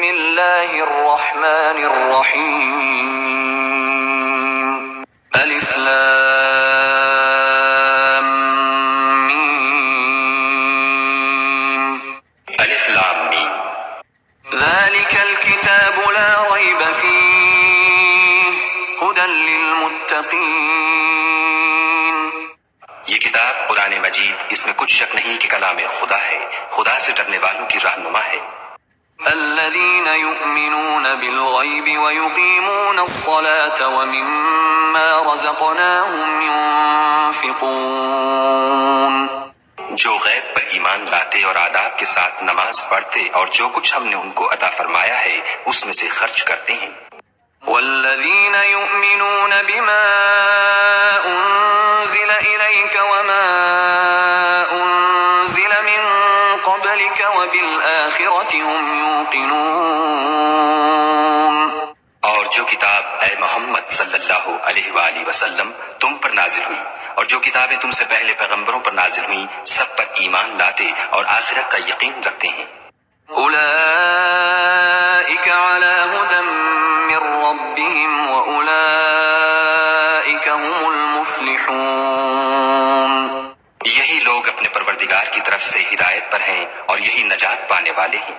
بسم اللہ الرحمن الرحیم الف لام میم الف لام میم ذلك الكتاب لا ريب فيه هدى للمتقين یہ کتاب قرآن مجید، اس میں کچھ شک نہیں کہ کلام خدا ہے، خدا سے ڈرنے والوں کی رہنما ہے۔ الذين يؤمنون بالغيب ويقيمون الصلاة ومما رزقناهم ينفقون جو غیب پر ایمان لاتے اور آداب کے ساتھ نماز پڑھتے اور جو کچھ ہم نے ان کو عطا فرمایا ہے اس میں سے خرچ کرتے ہیں۔ والذين يؤمنون بما أنزل إليك وما أنزل من قبلك وبالآخرة هم يوقنون اور جو کتاب اے محمد صلی اللہ علیہ وآلہ وسلم تم پر نازل ہوئی اور جو کتابیں تم سے پہلے پیغمبروں پر نازل ہوئیں سب پر ایمان لاتے اور آخرت کا یقین رکھتے ہیں۔ أولئك على هدى من ربهم وأولئك هم المفلحون یہی لوگ اپنے پروردگار کی طرف سے ہدایت پر ہیں اور یہی نجات پانے والے ہیں۔